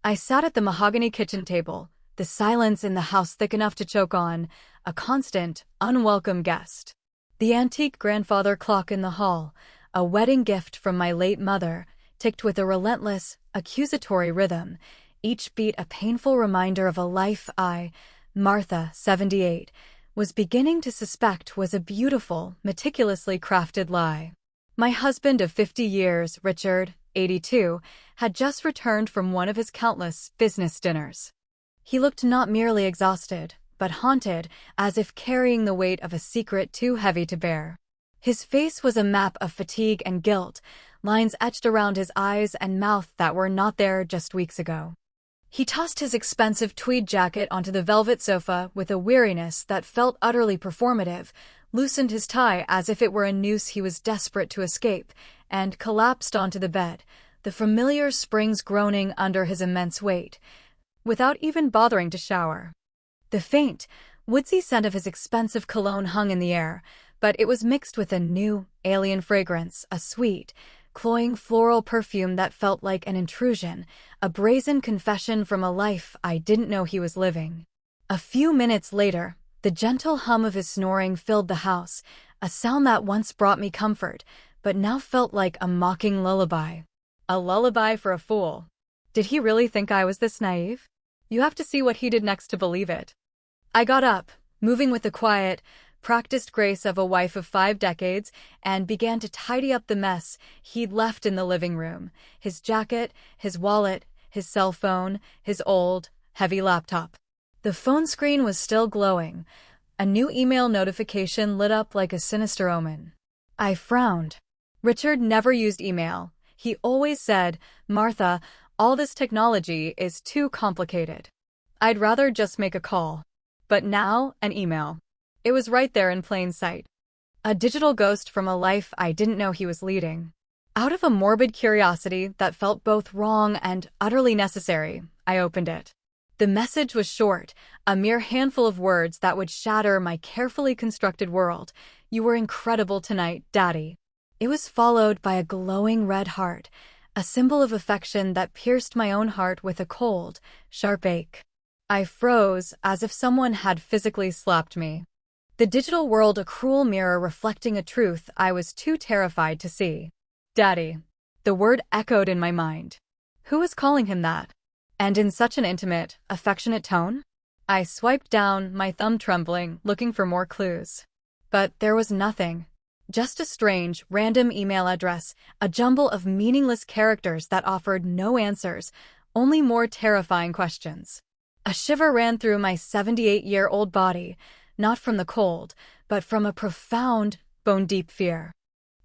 I sat at the mahogany kitchen table, the silence in the house thick enough to choke on, a constant, unwelcome guest. The antique grandfather clock in the hall, a wedding gift from my late mother, ticked with a relentless, accusatory rhythm, each beat a painful reminder of a life I, Martha, 78, was beginning to suspect was a beautiful, meticulously crafted lie. My husband of 50 years, Richard, 82, had just returned from one of his countless business dinners. He looked not merely exhausted, but haunted, as if carrying the weight of a secret too heavy to bear. His face was a map of fatigue and guilt, lines etched around his eyes and mouth that were not there just weeks ago. He tossed his expensive tweed jacket onto the velvet sofa with a weariness that felt utterly performative, loosened his tie as if it were a noose he was desperate to escape, and collapsed onto the bed, the familiar springs groaning under his immense weight, without even bothering to shower. The faint, woodsy scent of his expensive cologne hung in the air, but it was mixed with a new, alien fragrance, a sweet, cloying floral perfume that felt like an intrusion, a brazen confession from a life I didn't know he was living. A few minutes later, the gentle hum of his snoring filled the house, a sound that once brought me comfort, but now felt like a mocking lullaby. A lullaby for a fool. Did he really think I was this naive? You have to see what he did next to believe it. I got up, moving with the quiet, practiced grace of a wife of 5 decades, and began to tidy up the mess he'd left in the living room. His jacket, his wallet, his cell phone, his old, heavy laptop. The phone screen was still glowing. A new email notification lit up like a sinister omen. I frowned. Richard never used email. He always said, "Martha, all this technology is too complicated. I'd rather just make a call." But now, an email. It was right there in plain sight. A digital ghost from a life I didn't know he was leading. Out of a morbid curiosity that felt both wrong and utterly necessary, I opened it. The message was short, a mere handful of words that would shatter my carefully constructed world. "You were incredible tonight, Daddy." It was followed by a glowing red heart, a symbol of affection that pierced my own heart with a cold, sharp ache. I froze, as if someone had physically slapped me. The digital world a cruel mirror reflecting a truth I was too terrified to see. Daddy. The word echoed in my mind. Who was calling him that? And in such an intimate, affectionate tone? I swiped down, my thumb trembling, looking for more clues. But there was nothing. Just a strange, random email address, a jumble of meaningless characters that offered no answers, only more terrifying questions. A shiver ran through my 78-year-old body, not from the cold, but from a profound, bone-deep fear.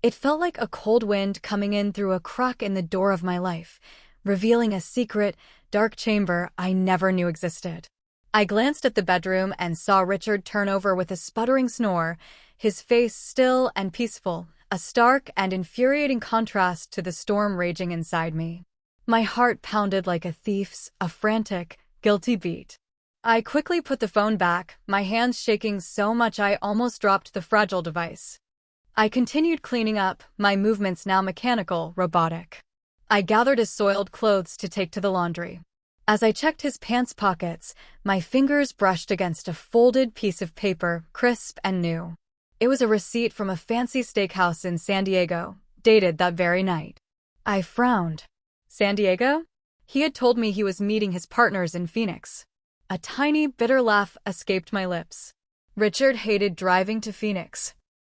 It felt like a cold wind coming in through a crack in the door of my life, revealing a secret, dark chamber I never knew existed. I glanced at the bedroom and saw Richard turn over with a sputtering snore, his face still and peaceful, a stark and infuriating contrast to the storm raging inside me. My heart pounded like a thief's, a frantic, guilty beat. I quickly put the phone back, my hands shaking so much I almost dropped the fragile device. I continued cleaning up, my movements now mechanical, robotic. I gathered his soiled clothes to take to the laundry. As I checked his pants pockets, my fingers brushed against a folded piece of paper, crisp and new. It was a receipt from a fancy steakhouse in San Diego, dated that very night. I frowned. San Diego? He had told me he was meeting his partners in Phoenix. A tiny, bitter laugh escaped my lips. Richard hated driving to Phoenix.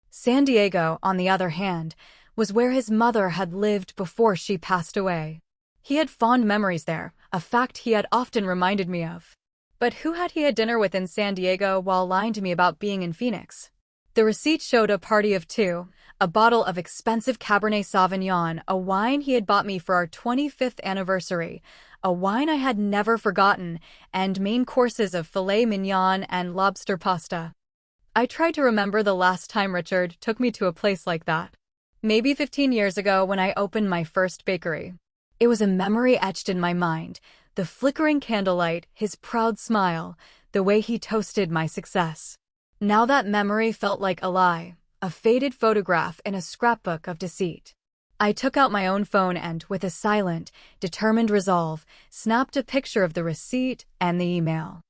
San Diego, on the other hand, was where his mother had lived before she passed away. He had fond memories there, a fact he had often reminded me of. But who had he had dinner with in San Diego while lying to me about being in Phoenix? The receipt showed a party of 2, a bottle of expensive Cabernet Sauvignon, a wine he had bought me for our 25th anniversary, a wine I had never forgotten, and main courses of filet mignon and lobster pasta. I tried to remember the last time Richard took me to a place like that. Maybe 15 years ago when I opened my first bakery. It was a memory etched in my mind, the flickering candlelight, his proud smile, the way he toasted my success. Now that memory felt like a lie, a faded photograph in a scrapbook of deceit. I took out my own phone and, with a silent, determined resolve, snapped a picture of the receipt and the email.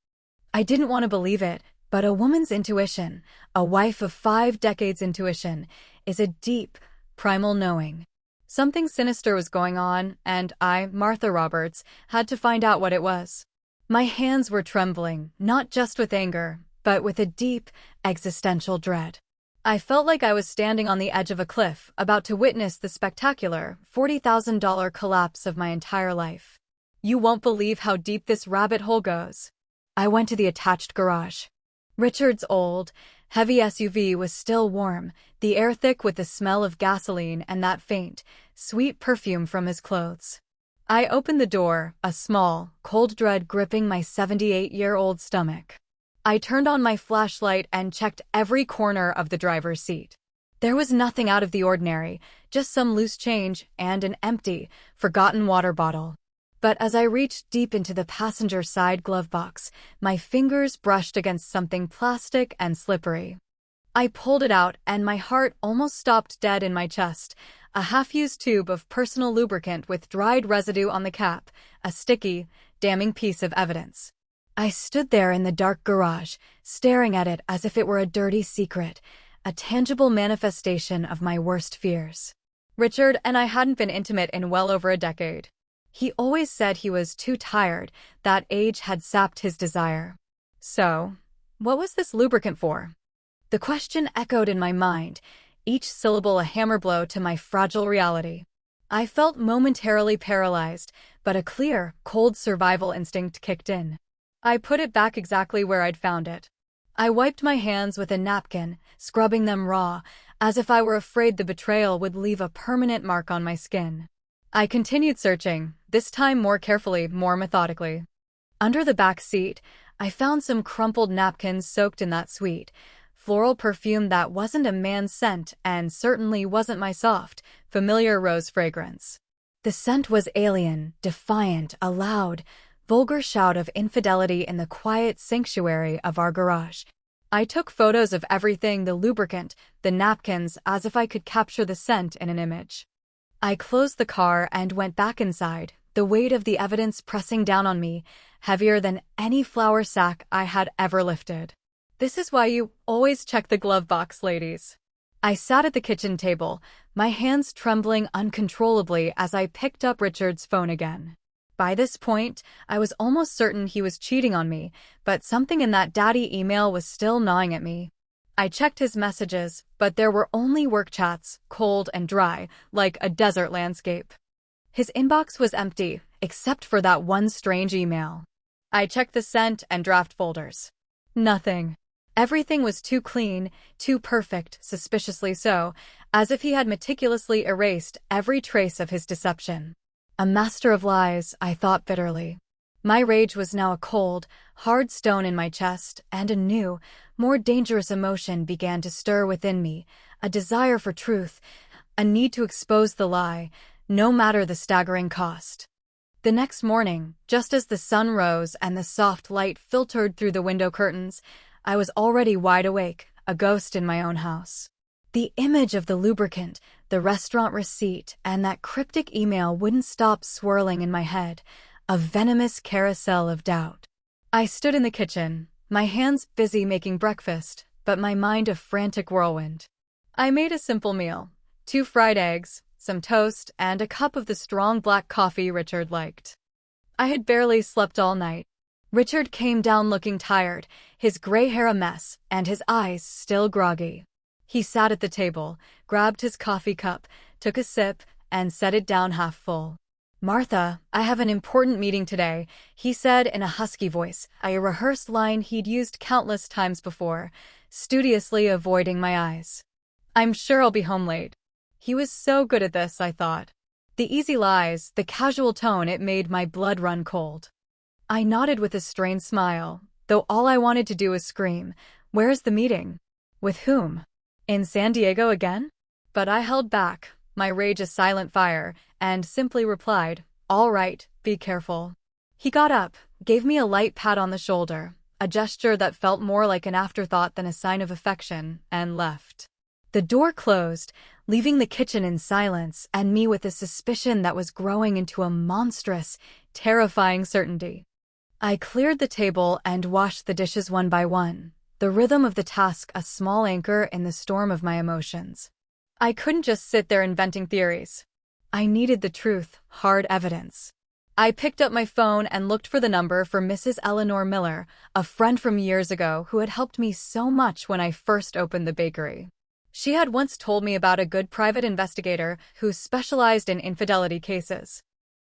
I didn't want to believe it, but a woman's intuition, a wife of 5 decades' intuition, is a deep, primal knowing. Something sinister was going on, and I, Martha Roberts, had to find out what it was. My hands were trembling, not just with anger, but with a deep, existential dread. I felt like I was standing on the edge of a cliff, about to witness the spectacular, $40,000 collapse of my entire life. You won't believe how deep this rabbit hole goes. I went to the attached garage. Richard's old, heavy SUV was still warm, the air thick with the smell of gasoline and that faint, sweet perfume from his clothes. I opened the door, a small, cold dread gripping my 78-year-old stomach. I turned on my flashlight and checked every corner of the driver's seat. There was nothing out of the ordinary, just some loose change and an empty, forgotten water bottle. But as I reached deep into the passenger side glove box, my fingers brushed against something plastic and slippery. I pulled it out and my heart almost stopped dead in my chest. A half-used tube of personal lubricant with dried residue on the cap, a sticky, damning piece of evidence. I stood there in the dark garage, staring at it as if it were a dirty secret, a tangible manifestation of my worst fears. Richard and I hadn't been intimate in well over a decade. He always said he was too tired, that age had sapped his desire. So, what was this lubricant for? The question echoed in my mind, each syllable a hammer blow to my fragile reality. I felt momentarily paralyzed, but a clear, cold survival instinct kicked in. I put it back exactly where I'd found it. I wiped my hands with a napkin, scrubbing them raw, as if I were afraid the betrayal would leave a permanent mark on my skin. I continued searching, this time more carefully, more methodically. Under the back seat, I found some crumpled napkins soaked in that sweet, floral perfume that wasn't a man's scent and certainly wasn't my soft, familiar rose fragrance. The scent was alien, defiant, a loud, vulgar shout of infidelity in the quiet sanctuary of our garage. I took photos of everything, the lubricant, the napkins, as if I could capture the scent in an image. I closed the car and went back inside, the weight of the evidence pressing down on me, heavier than any flour sack I had ever lifted. This is why you always check the glove box, ladies. I sat at the kitchen table, my hands trembling uncontrollably as I picked up Richard's phone again. By this point, I was almost certain he was cheating on me, but something in that daddy email was still gnawing at me. I checked his messages, but there were only work chats, cold and dry, like a desert landscape. His inbox was empty, except for that one strange email. I checked the sent and draft folders. Nothing. Everything was too clean, too perfect, suspiciously so, as if he had meticulously erased every trace of his deception. A master of lies, I thought bitterly. My rage was now a cold, hard stone in my chest, and a new, more dangerous emotion began to stir within me, a desire for truth, a need to expose the lie, no matter the staggering cost. The next morning, just as the sun rose and the soft light filtered through the window curtains, I was already wide awake, a ghost in my own house. The image of the lubricant, the restaurant receipt, and that cryptic email wouldn't stop swirling in my head, a venomous carousel of doubt. I stood in the kitchen, my hands busy making breakfast, but my mind a frantic whirlwind. I made a simple meal, 2 fried eggs, some toast, and a cup of the strong black coffee Richard liked. I had barely slept all night. Richard came down looking tired, his gray hair a mess, and his eyes still groggy. He sat at the table, grabbed his coffee cup, took a sip, and set it down half full. "Martha, I have an important meeting today," he said in a husky voice, a rehearsed line he'd used countless times before, studiously avoiding my eyes. "I'm sure I'll be home late." He was so good at this, I thought. The easy lies, the casual tone, it made my blood run cold. I nodded with a strained smile, though all I wanted to do was scream, "Where is the meeting? With whom? In San Diego again?" But I held back, my rage a silent fire, and simply replied, "All right, be careful." He got up, gave me a light pat on the shoulder, a gesture that felt more like an afterthought than a sign of affection, and left. The door closed, leaving the kitchen in silence and me with a suspicion that was growing into a monstrous, terrifying certainty. I cleared the table and washed the dishes one by one, the rhythm of the task a small anchor in the storm of my emotions. I couldn't just sit there inventing theories. I needed the truth, hard evidence. I picked up my phone and looked for the number for Mrs. Eleanor Miller, a friend from years ago who had helped me so much when I first opened the bakery. She had once told me about a good private investigator who specialized in infidelity cases.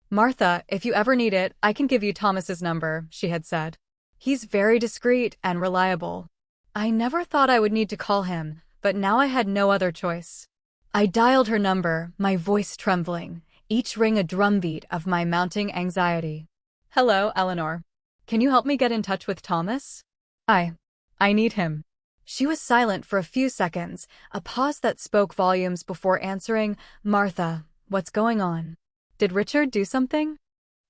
"Martha, if you ever need it, I can give you Thomas's number," she had said. "He's very discreet and reliable." I never thought I would need to call him, but now I had no other choice. I dialed her number, my voice trembling, each ring a drumbeat of my mounting anxiety. "Hello, Eleanor. Can you help me get in touch with Thomas? I need him." She was silent for a few seconds, a pause that spoke volumes before answering. "Martha, what's going on? Did Richard do something?"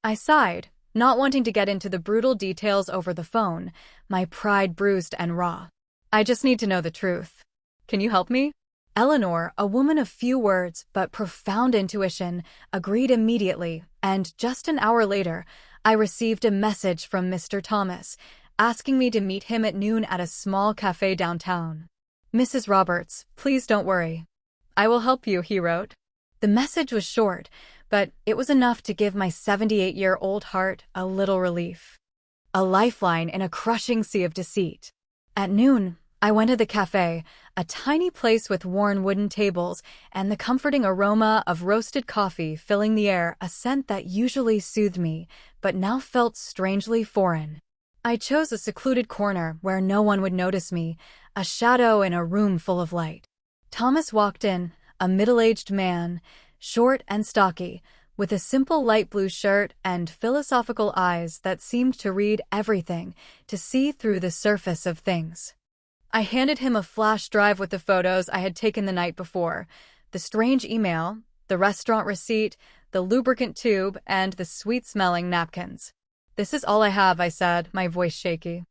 I sighed, not wanting to get into the brutal details over the phone, my pride bruised and raw. "I just need to know the truth. Can you help me?" Eleanor, a woman of few words but profound intuition, agreed immediately, and just an hour later, I received a message from Mr. Thomas, asking me to meet him at noon at a small cafe downtown. "Mrs. Roberts, please don't worry. I will help you," he wrote. The message was short, but it was enough to give my 78-year-old heart a little relief. A lifeline in a crushing sea of deceit. At noon, I went to the cafe, a tiny place with worn wooden tables and the comforting aroma of roasted coffee filling the air, a scent that usually soothed me, but now felt strangely foreign. I chose a secluded corner where no one would notice me, a shadow in a room full of light. Thomas walked in, a middle-aged man, short and stocky, with a simple light blue shirt and philosophical eyes that seemed to read everything, to see through the surface of things. I handed him a flash drive with the photos I had taken the night before, the strange email, the restaurant receipt, the lubricant tube, and the sweet-smelling napkins. "This is all I have," I said, my voice shaky.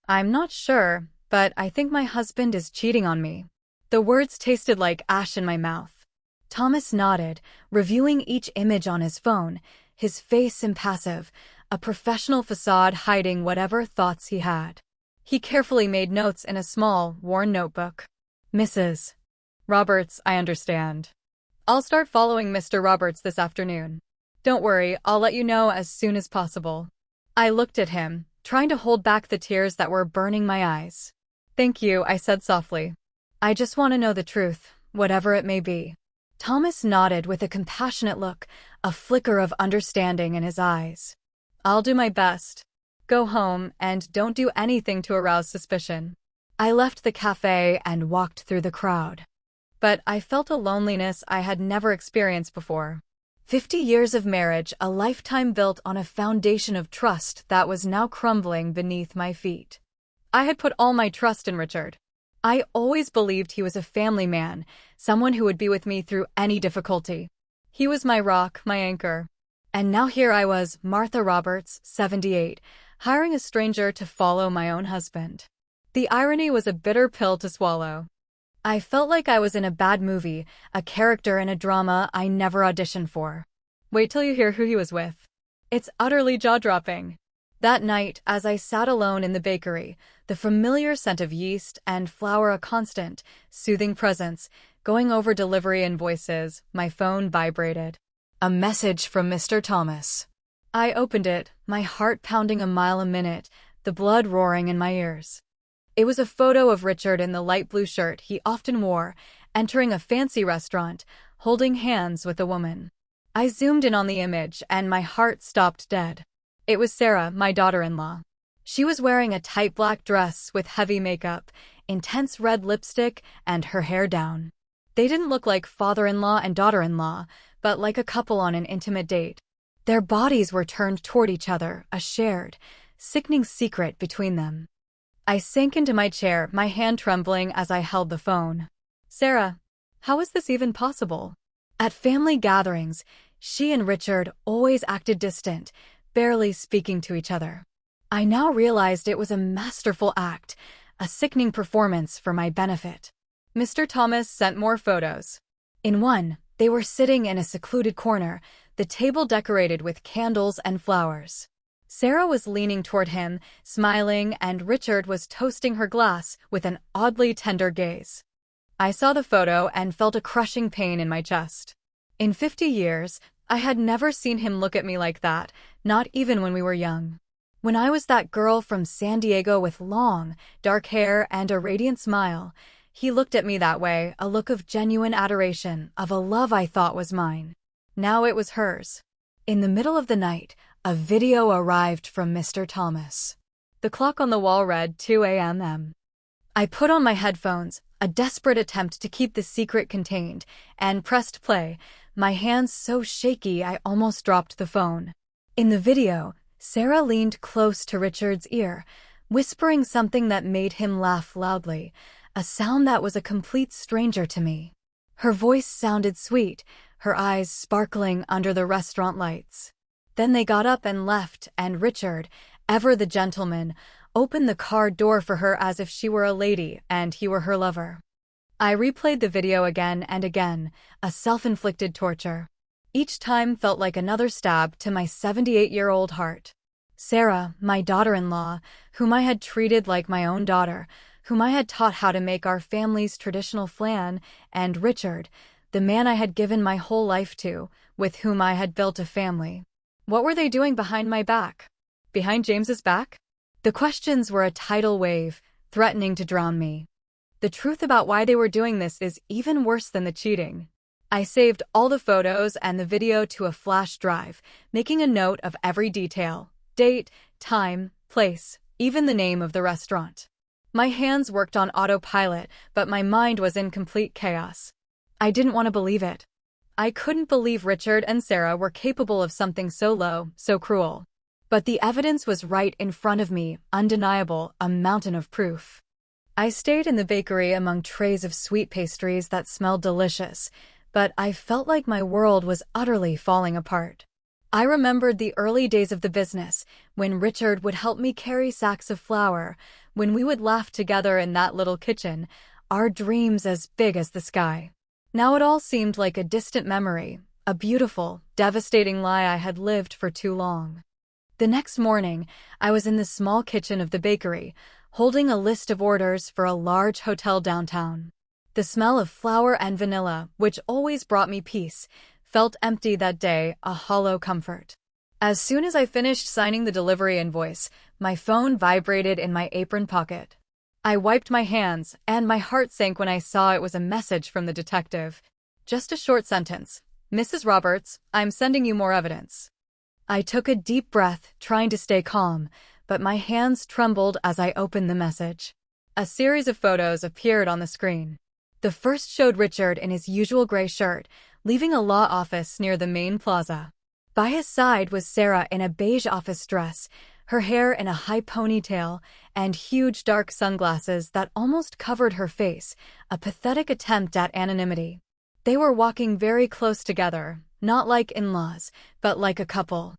"I'm not sure, but I think my husband is cheating on me." The words tasted like ash in my mouth. Thomas nodded, reviewing each image on his phone, his face impassive, a professional facade hiding whatever thoughts he had. He carefully made notes in a small, worn notebook. "Mrs. Roberts, I understand. I'll start following Mr. Roberts this afternoon. Don't worry, I'll let you know as soon as possible." I looked at him, trying to hold back the tears that were burning my eyes. "Thank you," I said softly. "I just want to know the truth, whatever it may be." Thomas nodded with a compassionate look, a flicker of understanding in his eyes. "I'll do my best. Go home and don't do anything to arouse suspicion." I left the cafe and walked through the crowd. But I felt a loneliness I had never experienced before. 50 years of marriage, a lifetime built on a foundation of trust that was now crumbling beneath my feet. I had put all my trust in Richard. I always believed he was a family man, someone who would be with me through any difficulty. He was my rock, my anchor. And now here I was, Martha Roberts, 78, hiring a stranger to follow my own husband. The irony was a bitter pill to swallow. I felt like I was in a bad movie, a character in a drama I never auditioned for. Wait till you hear who he was with. It's utterly jaw-dropping. That night, as I sat alone in the bakery, the familiar scent of yeast and flour a constant, soothing presence, going over delivery invoices, my phone vibrated. A message from Mr. Thomas. I opened it, my heart pounding a mile a minute, the blood roaring in my ears. It was a photo of Richard in the light blue shirt he often wore, entering a fancy restaurant, holding hands with a woman. I zoomed in on the image, and my heart stopped dead. It was Sarah, my daughter-in-law. She was wearing a tight black dress with heavy makeup, intense red lipstick, and her hair down. They didn't look like father-in-law and daughter-in-law, but like a couple on an intimate date. Their bodies were turned toward each other, a shared, sickening secret between them. I sank into my chair, my hand trembling as I held the phone. "Sarah, how is this even possible?" At family gatherings, she and Richard always acted distant, barely speaking to each other. I now realized it was a masterful act, a sickening performance for my benefit. Mr. Thomas sent more photos. In one, they were sitting in a secluded corner, the table decorated with candles and flowers. Sarah was leaning toward him, smiling, and Richard was toasting her glass with an oddly tender gaze. I saw the photo and felt a crushing pain in my chest. In 50 years, I had never seen him look at me like that, not even when we were young. When I was that girl from San Diego with long, dark hair and a radiant smile, he looked at me that way, a look of genuine adoration, of a love I thought was mine. Now it was hers. In the middle of the night, a video arrived from Mr. Thomas. The clock on the wall read 2 a.m. I put on my headphones, a desperate attempt to keep the secret contained, and pressed play, my hands so shaky I almost dropped the phone. In the video, Sarah leaned close to Richard's ear, whispering something that made him laugh loudly, a sound that was a complete stranger to me. Her voice sounded sweet, her eyes sparkling under the restaurant lights. Then they got up and left, and Richard, ever the gentleman, opened the car door for her as if she were a lady and he were her lover. I replayed the video again and again, a self-inflicted torture. Each time felt like another stab to my 78-year-old heart. Sarah, my daughter-in-law, whom I had treated like my own daughter, whom I had taught how to make our family's traditional flan, and Richard, the man I had given my whole life to, with whom I had built a family. What were they doing behind my back? Behind James's back? The questions were a tidal wave, threatening to drown me. The truth about why they were doing this is even worse than the cheating. I saved all the photos and the video to a flash drive, making a note of every detail: date, time, place, even the name of the restaurant. My hands worked on autopilot, but my mind was in complete chaos. I didn't want to believe it. I couldn't believe Richard and Sarah were capable of something so low, so cruel. But the evidence was right in front of me, undeniable, a mountain of proof. I stayed in the bakery among trays of sweet pastries that smelled delicious, but I felt like my world was utterly falling apart. I remembered the early days of the business, when Richard would help me carry sacks of flour, when we would laugh together in that little kitchen, our dreams as big as the sky. Now it all seemed like a distant memory, a beautiful, devastating lie I had lived for too long. The next morning, I was in the small kitchen of the bakery, holding a list of orders for a large hotel downtown. The smell of flour and vanilla, which always brought me peace, felt empty that day, a hollow comfort. As soon as I finished signing the delivery invoice, my phone vibrated in my apron pocket. I wiped my hands, and my heart sank when I saw it was a message from the detective. Just a short sentence. "Mrs. Roberts, I'm sending you more evidence." I took a deep breath, trying to stay calm, but my hands trembled as I opened the message. A series of photos appeared on the screen. The first showed Richard in his usual gray shirt, leaving a law office near the main plaza. By his side was Sarah in a beige office dress, her hair in a high ponytail, and huge dark sunglasses that almost covered her face, a pathetic attempt at anonymity. They were walking very close together, not like in-laws, but like a couple.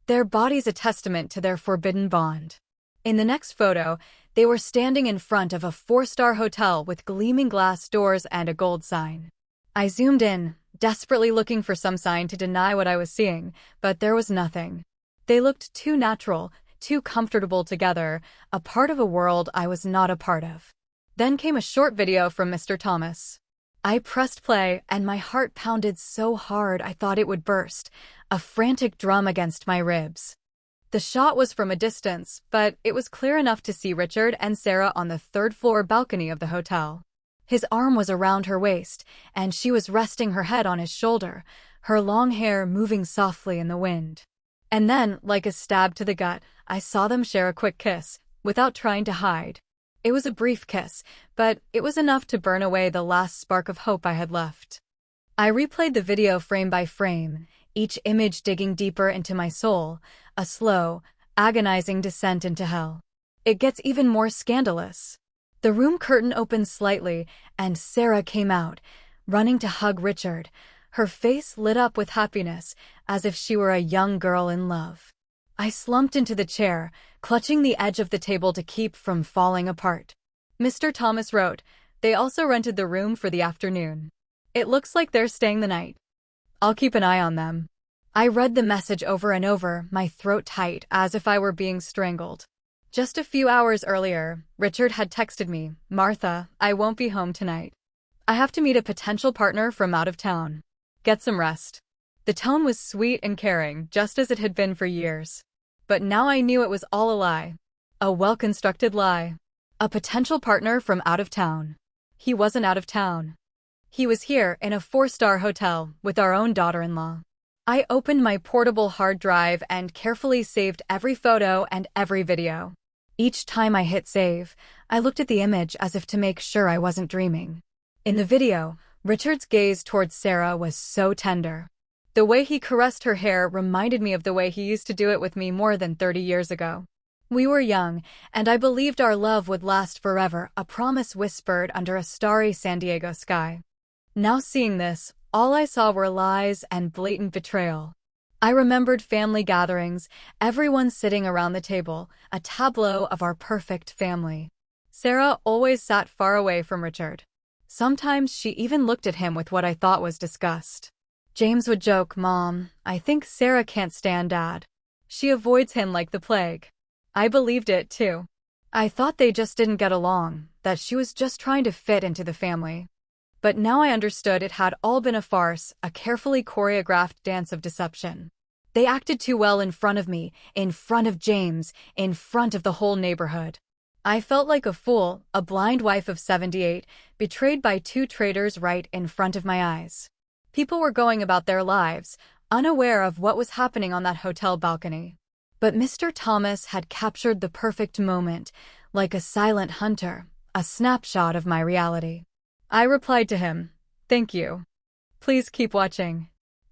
Their bodies a testament to their forbidden bond. In the next photo, they were standing in front of a 4-star hotel with gleaming glass doors and a gold sign. I zoomed in, desperately looking for some sign to deny what I was seeing, but there was nothing. They looked too natural, too comfortable together, a part of a world I was not a part of. Then came a short video from Mr. Thomas. I pressed play, and my heart pounded so hard I thought it would burst, a frantic drum against my ribs. The shot was from a distance, but it was clear enough to see Richard and Sarah on the third-floor balcony of the hotel. His arm was around her waist, and she was resting her head on his shoulder, her long hair moving softly in the wind. And then, like a stab to the gut, I saw them share a quick kiss, without trying to hide. It was a brief kiss, but it was enough to burn away the last spark of hope I had left. I replayed the video frame by frame, each image digging deeper into my soul, a slow, agonizing descent into hell. It gets even more scandalous. The room curtain opened slightly, and Sarah came out, running to hug Richard, her face lit up with happiness, as if she were a young girl in love. I slumped into the chair, clutching the edge of the table to keep from falling apart. Mr. Thomas wrote, They also rented the room for the afternoon. It looks like they're staying the night. I'll keep an eye on them. I read the message over and over, my throat tight, as if I were being strangled. Just a few hours earlier, Richard had texted me, "Martha, I won't be home tonight. I have to meet a potential partner from out of town. Get some rest." The tone was sweet and caring, just as it had been for years. But now I knew it was all a lie. A well-constructed lie. A potential partner from out of town. He wasn't out of town. He was here in a 4-star hotel with our own daughter-in-law. I opened my portable hard drive and carefully saved every photo and every video. Each time I hit save, I looked at the image as if to make sure I wasn't dreaming. In the video, Richard's gaze towards Sarah was so tender. The way he caressed her hair reminded me of the way he used to do it with me more than 30 years ago. We were young, and I believed our love would last forever, a promise whispered under a starry San Diego sky. Now seeing this, all I saw were lies and blatant betrayal. I remembered family gatherings, everyone sitting around the table, a tableau of our perfect family. Sarah always sat far away from Richard. Sometimes she even looked at him with what I thought was disgust. James would joke, "Mom, I think Sarah can't stand Dad. She avoids him like the plague." I believed it, too. I thought they just didn't get along, that she was just trying to fit into the family. But now I understood it had all been a farce, a carefully choreographed dance of deception. They acted too well in front of me, in front of James, in front of the whole neighborhood. I felt like a fool, a blind wife of 78, betrayed by 2 traitors right in front of my eyes. People were going about their lives, unaware of what was happening on that hotel balcony. But Mr. Thomas had captured the perfect moment, like a silent hunter, a snapshot of my reality. I replied to him, "Thank you. Please keep watching.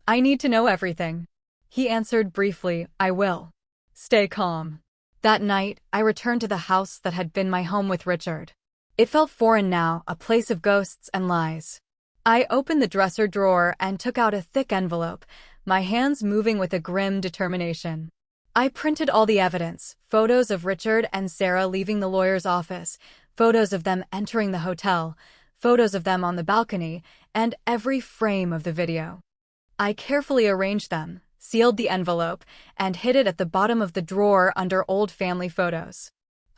I need to know everything." He answered briefly, "I will. Stay calm." That night, I returned to the house that had been my home with Richard. It felt foreign now, a place of ghosts and lies. I opened the dresser drawer and took out a thick envelope, my hands moving with a grim determination. I printed all the evidence, photos of Richard and Sarah leaving the lawyer's office, photos of them entering the hotel, photos of them on the balcony, and every frame of the video. I carefully arranged them, sealed the envelope, and hid it at the bottom of the drawer under old family photos.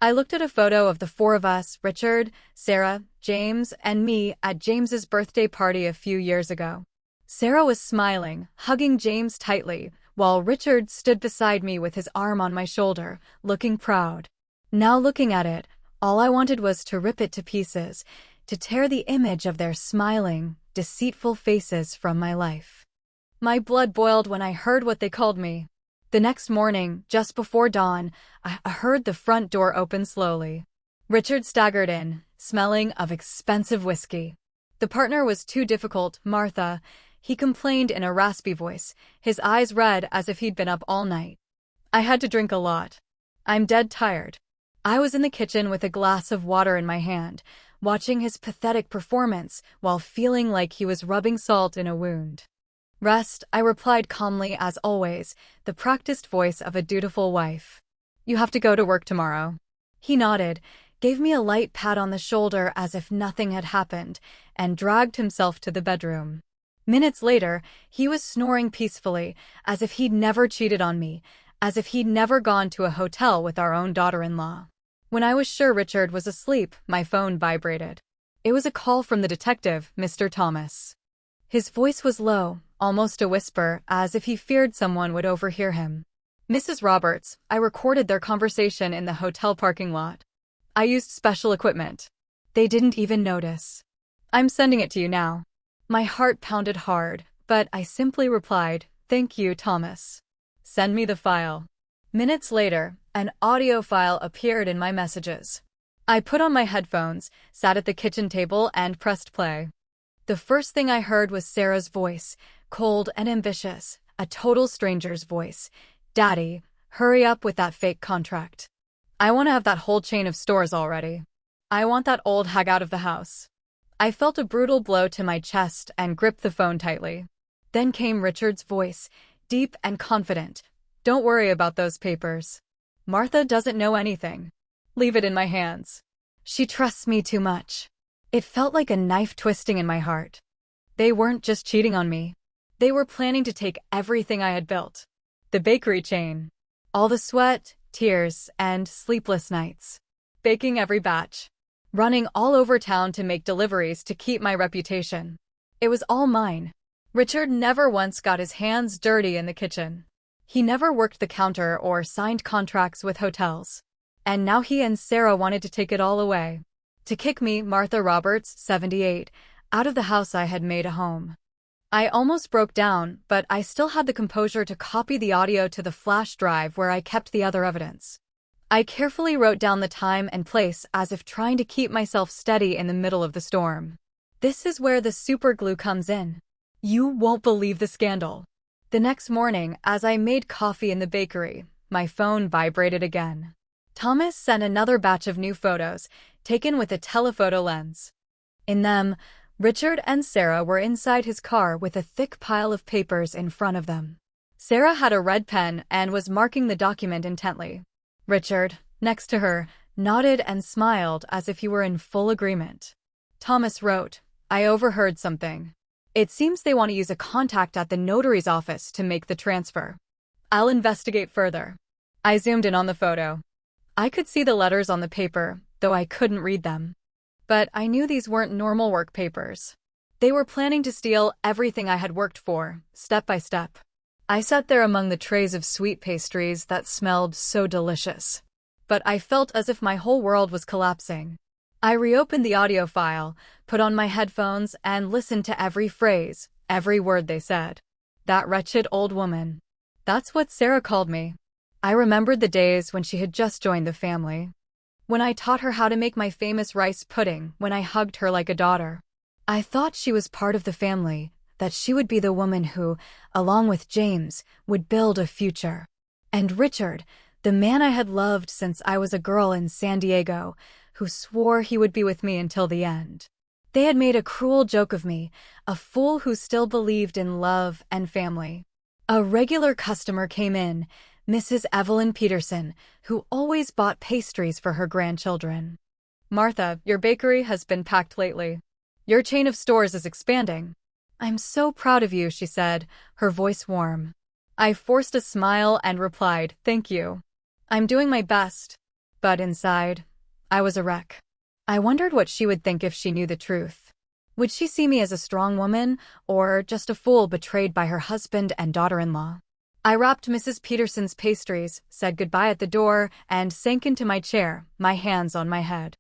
I looked at a photo of the 4 of us, Richard, Sarah, James, and me, at James's birthday party a few years ago. Sarah was smiling, hugging James tightly, while Richard stood beside me with his arm on my shoulder, looking proud. Now looking at it, all I wanted was to rip it to pieces, to tear the image of their smiling, deceitful faces from my life. My blood boiled when I heard what they called me. The next morning, just before dawn, I heard the front door open slowly. Richard staggered in, smelling of expensive whiskey. The partner was too difficult, Martha, he complained in a raspy voice, his eyes red as if he'd been up all night. I had to drink a lot. I'm dead tired. I was in the kitchen with a glass of water in my hand, watching his pathetic performance while feeling like he was rubbing salt in a wound. "Rest," I replied calmly as always, the practiced voice of a dutiful wife. "You have to go to work tomorrow." He nodded, gave me a light pat on the shoulder as if nothing had happened, and dragged himself to the bedroom. Minutes later, he was snoring peacefully, as if he'd never cheated on me, as if he'd never gone to a hotel with our own daughter-in-law. When I was sure Richard was asleep, my phone vibrated. It was a call from the detective, Mr. Thomas. His voice was low, almost a whisper, as if he feared someone would overhear him. "Mrs. Roberts, I recorded their conversation in the hotel parking lot. I used special equipment. They didn't even notice. I'm sending it to you now." My heart pounded hard, but I simply replied, "Thank you, Thomas. Send me the file." Minutes later, an audio file appeared in my messages. I put on my headphones, sat at the kitchen table, and pressed play. The first thing I heard was Sarah's voice, cold and ambitious, a total stranger's voice. "Daddy, hurry up with that fake contract. I want to have that whole chain of stores already. I want that old hag out of the house." I felt a brutal blow to my chest and gripped the phone tightly. Then came Richard's voice, deep and confident. "Don't worry about those papers. Martha doesn't know anything. Leave it in my hands. She trusts me too much." It felt like a knife twisting in my heart. They weren't just cheating on me. They were planning to take everything I had built. The bakery chain. All the sweat, tears, and sleepless nights. Baking every batch. Running all over town to make deliveries to keep my reputation. It was all mine. Richard never once got his hands dirty in the kitchen. He never worked the counter or signed contracts with hotels. And now he and Sarah wanted to take it all away. To kick me, Martha Roberts, 78, out of the house I had made a home. I almost broke down, but I still had the composure to copy the audio to the flash drive where I kept the other evidence. I carefully wrote down the time and place as if trying to keep myself steady in the middle of the storm. This is where the superglue comes in. You won't believe the scandal. The next morning, as I made coffee in the bakery, my phone vibrated again. Thomas sent another batch of new photos, taken with a telephoto lens. In them, Richard and Sarah were inside his car with a thick pile of papers in front of them. Sarah had a red pen and was marking the document intently. Richard, next to her, nodded and smiled as if he were in full agreement. Thomas wrote, "I overheard something. It seems they want to use a contact at the notary's office to make the transfer. I'll investigate further." I zoomed in on the photo. I could see the letters on the paper, though I couldn't read them. But I knew these weren't normal work papers. They were planning to steal everything I had worked for, step by step. I sat there among the trays of sweet pastries that smelled so delicious. But I felt as if my whole world was collapsing. I reopened the audio file, put on my headphones, and listened to every phrase, every word they said. That wretched old woman. That's what Sarah called me. I remembered the days when she had just joined the family. When I taught her how to make my famous rice pudding, when I hugged her like a daughter. I thought she was part of the family, that she would be the woman who, along with James, would build a future. And Richard, the man I had loved since I was a girl in San Diego, who swore he would be with me until the end. They had made a cruel joke of me, a fool who still believed in love and family. A regular customer came in, Mrs. Evelyn Peterson, who always bought pastries for her grandchildren. "Martha, your bakery has been packed lately. Your chain of stores is expanding." "I'm so proud of you," she said, her voice warm. I forced a smile and replied, "Thank you. I'm doing my best." But inside, I was a wreck. I wondered what she would think if she knew the truth. Would she see me as a strong woman, or just a fool betrayed by her husband and daughter-in-law? I wrapped Mrs. Peterson's pastries, said goodbye at the door, and sank into my chair, my hands on my head.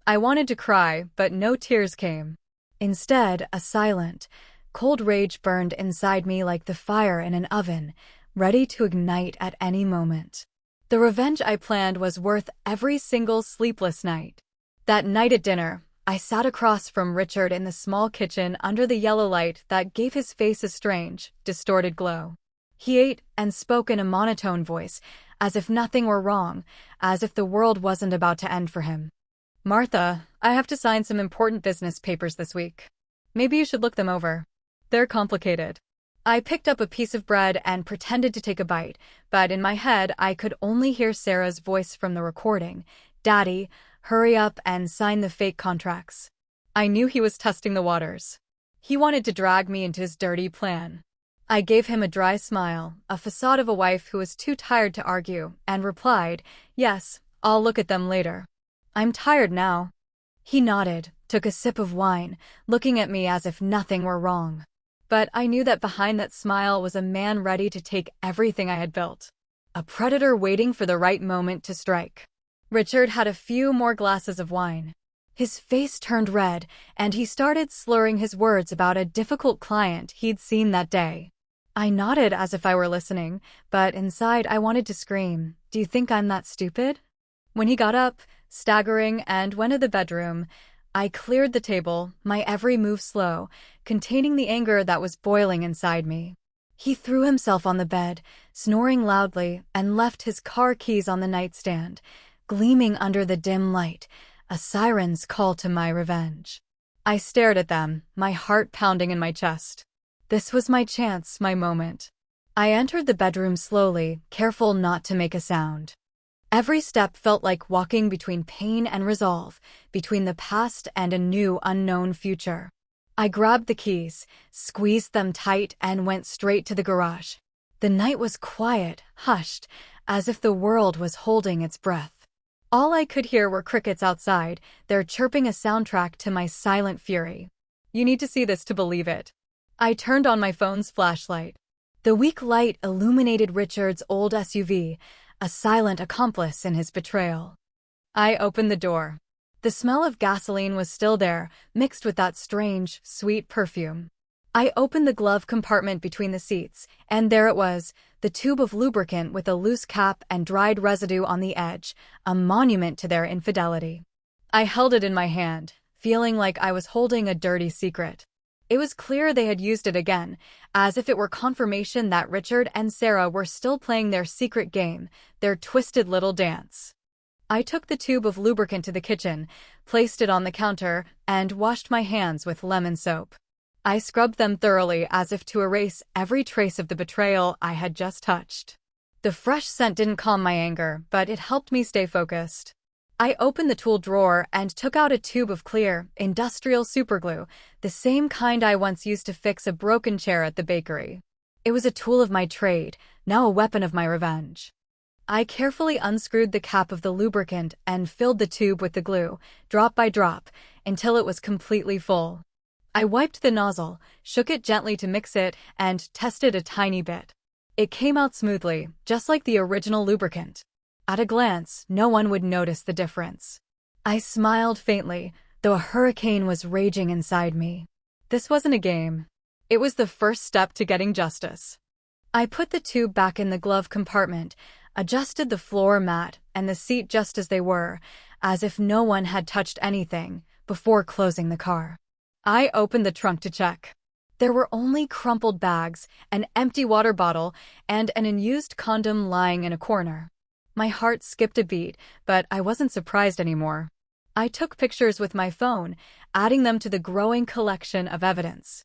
I wanted to cry, but no tears came. Instead, a silent, cold rage burned inside me like the fire in an oven, ready to ignite at any moment. The revenge I planned was worth every single sleepless night. That night at dinner, I sat across from Richard in the small kitchen under the yellow light that gave his face a strange, distorted glow. He ate and spoke in a monotone voice, as if nothing were wrong, as if the world wasn't about to end for him. "Martha, I have to sign some important business papers this week. Maybe you should look them over. They're complicated." I picked up a piece of bread and pretended to take a bite, but in my head I could only hear Sarah's voice from the recording. "Daddy, hurry up and sign the fake contracts." I knew he was testing the waters. He wanted to drag me into his dirty plan. I gave him a dry smile, a facade of a wife who was too tired to argue, and replied, "Yes, I'll look at them later. I'm tired now." He nodded, took a sip of wine, looking at me as if nothing were wrong. But I knew that behind that smile was a man ready to take everything I had built. A predator waiting for the right moment to strike. Richard had a few more glasses of wine. His face turned red, and he started slurring his words about a difficult client he'd seen that day. I nodded as if I were listening, but inside I wanted to scream, "Do you think I'm that stupid?" When he got up, staggering, and went to the bedroom, I cleared the table, my every move slow, containing the anger that was boiling inside me. He threw himself on the bed, snoring loudly, and left his car keys on the nightstand, gleaming under the dim light, a siren's call to my revenge. I stared at them, my heart pounding in my chest. This was my chance, my moment. I entered the bedroom slowly, careful not to make a sound. Every step felt like walking between pain and resolve, between the past and a new unknown future. I grabbed the keys, squeezed them tight, and went straight to the garage. The night was quiet, hushed, as if the world was holding its breath. All I could hear were crickets outside, their chirping a soundtrack to my silent fury. You need to see this to believe it. I turned on my phone's flashlight. The weak light illuminated Richard's old SUV, a silent accomplice in his betrayal. I opened the door. The smell of gasoline was still there, mixed with that strange, sweet perfume. I opened the glove compartment between the seats, and there it was, the tube of lubricant with a loose cap and dried residue on the edge, a monument to their infidelity. I held it in my hand, feeling like I was holding a dirty secret. It was clear they had used it again, as if it were confirmation that Richard and Sarah were still playing their secret game, their twisted little dance. I took the tube of lubricant to the kitchen, placed it on the counter, and washed my hands with lemon soap. I scrubbed them thoroughly as if to erase every trace of the betrayal I had just touched. The fresh scent didn't calm my anger, but it helped me stay focused. I opened the tool drawer and took out a tube of clear, industrial superglue, the same kind I once used to fix a broken chair at the bakery. It was a tool of my trade, now a weapon of my revenge. I carefully unscrewed the cap of the lubricant and filled the tube with the glue, drop by drop, until it was completely full. I wiped the nozzle, shook it gently to mix it, and tested a tiny bit. It came out smoothly, just like the original lubricant. At a glance, no one would notice the difference. I smiled faintly, though a hurricane was raging inside me. This wasn't a game. It was the first step to getting justice. I put the tube back in the glove compartment, adjusted the floor mat and the seat just as they were, as if no one had touched anything, before closing the car. I opened the trunk to check. There were only crumpled bags, an empty water bottle, and an unused condom lying in a corner. My heart skipped a beat, but I wasn't surprised anymore. I took pictures with my phone, adding them to the growing collection of evidence.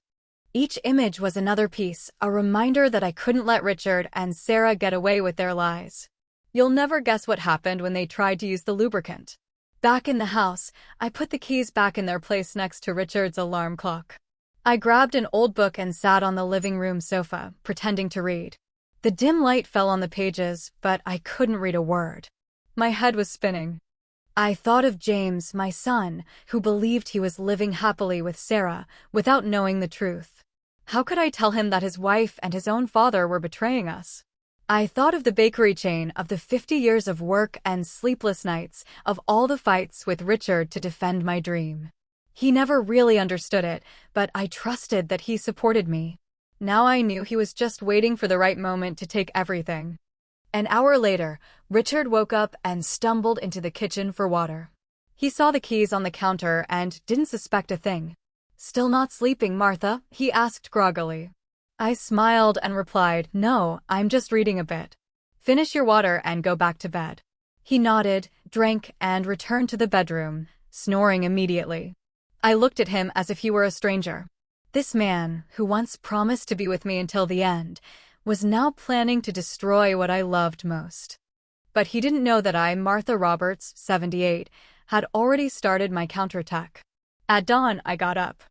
Each image was another piece, a reminder that I couldn't let Richard and Sarah get away with their lies. You'll never guess what happened when they tried to use the lubricant. Back in the house, I put the keys back in their place next to Richard's alarm clock. I grabbed an old book and sat on the living room sofa, pretending to read. The dim light fell on the pages, but I couldn't read a word. My head was spinning. I thought of James, my son, who believed he was living happily with Sarah, without knowing the truth. How could I tell him that his wife and his own father were betraying us? I thought of the bakery chain, of the 50 years of work and sleepless nights, of all the fights with Richard to defend my dream. He never really understood it, but I trusted that he supported me. Now I knew he was just waiting for the right moment to take everything. An hour later, Richard woke up and stumbled into the kitchen for water. He saw the keys on the counter and didn't suspect a thing. "Still not sleeping, Martha?" he asked groggily. I smiled and replied, "No, I'm just reading a bit." "Finish your water and go back to bed." He nodded, drank, and returned to the bedroom, snoring immediately. I looked at him as if he were a stranger. This man, who once promised to be with me until the end, was now planning to destroy what I loved most. But he didn't know that I, Martha Roberts, 78, had already started my counterattack. At dawn, I got up.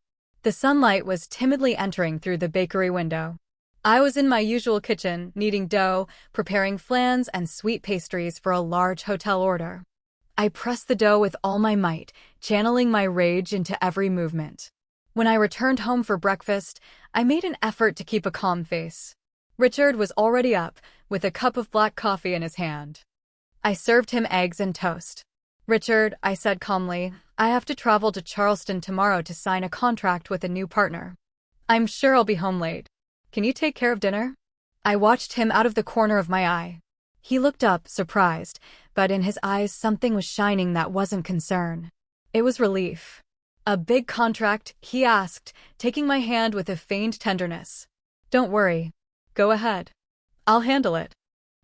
The sunlight was timidly entering through the bakery window. I was in my usual kitchen, kneading dough, preparing flans and sweet pastries for a large hotel order. I pressed the dough with all my might, channeling my rage into every movement. When I returned home for breakfast, I made an effort to keep a calm face. Richard was already up, with a cup of black coffee in his hand. I served him eggs and toast. "Richard," I said calmly, "I have to travel to Charleston tomorrow to sign a contract with a new partner. I'm sure I'll be home late. Can you take care of dinner?" I watched him out of the corner of my eye. He looked up, surprised, but in his eyes something was shining that wasn't concern. It was relief. "A big contract?" he asked, taking my hand with a feigned tenderness. "Don't worry. Go ahead. I'll handle it."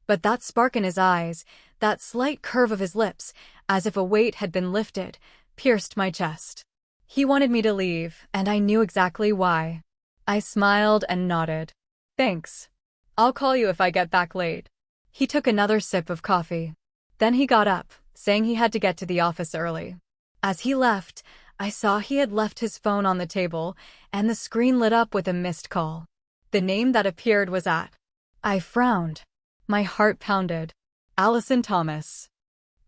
But that spark in his eyes, that slight curve of his lips, as if a weight had been lifted, pierced my chest. He wanted me to leave, and I knew exactly why. I smiled and nodded. "Thanks. I'll call you if I get back late." He took another sip of coffee. Then he got up, saying he had to get to the office early. As he left, I saw he had left his phone on the table, and the screen lit up with a missed call. The name that appeared was at. I frowned. My heart pounded. Allison Thomas.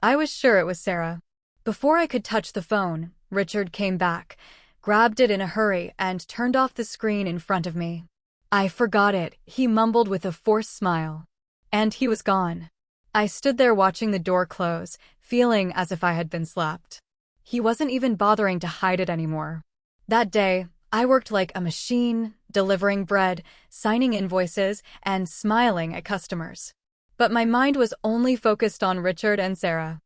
I was sure it was Sarah. Before I could touch the phone, Richard came back, grabbed it in a hurry, and turned off the screen in front of me. I forgot it, he mumbled with a forced smile. And he was gone. I stood there watching the door close, feeling as if I had been slapped. He wasn't even bothering to hide it anymore. That day, I worked like a machine, delivering bread, signing invoices, and smiling at customers. But my mind was only focused on Richard and Sarah.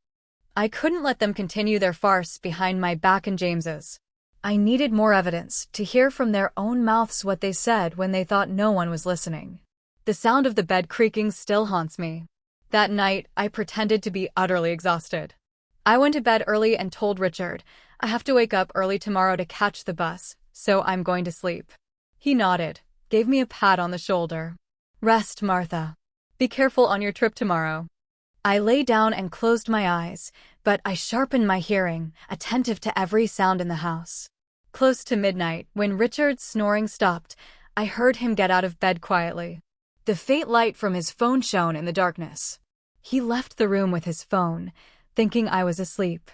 I couldn't let them continue their farce behind my back and James's. I needed more evidence, to hear from their own mouths what they said when they thought no one was listening. The sound of the bed creaking still haunts me. That night, I pretended to be utterly exhausted. I went to bed early and told Richard, I have to wake up early tomorrow to catch the bus, so I'm going to sleep. He nodded, gave me a pat on the shoulder. Rest, Martha. Be careful on your trip tomorrow. I lay down and closed my eyes, but I sharpened my hearing, attentive to every sound in the house. Close to midnight, when Richard's snoring stopped, I heard him get out of bed quietly. The faint light from his phone shone in the darkness. He left the room with his phone, thinking I was asleep.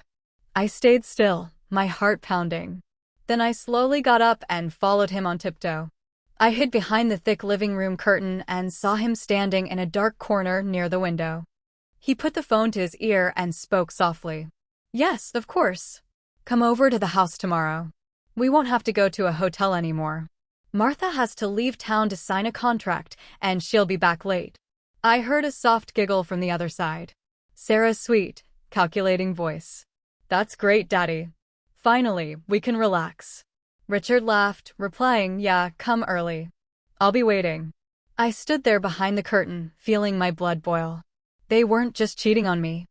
I stayed still, my heart pounding. Then I slowly got up and followed him on tiptoe. I hid behind the thick living room curtain and saw him standing in a dark corner near the window. He put the phone to his ear and spoke softly. Yes, of course. Come over to the house tomorrow. We won't have to go to a hotel anymore. Martha has to leave town to sign a contract, and she'll be back late. I heard a soft giggle from the other side. Sarah's sweet, calculating voice. That's great, Daddy. Finally, we can relax. Richard laughed, replying, yeah, come early. I'll be waiting. I stood there behind the curtain, feeling my blood boil. They weren't just cheating on me.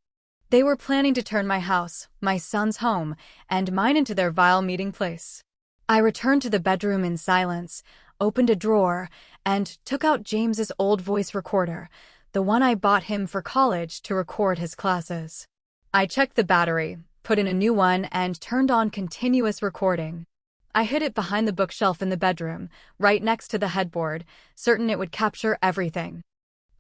They were planning to turn my house, my son's home, and mine into their vile meeting place. I returned to the bedroom in silence, opened a drawer, and took out James's old voice recorder, the one I bought him for college to record his classes. I checked the battery, put in a new one, and turned on continuous recording. I hid it behind the bookshelf in the bedroom, right next to the headboard, certain it would capture everything.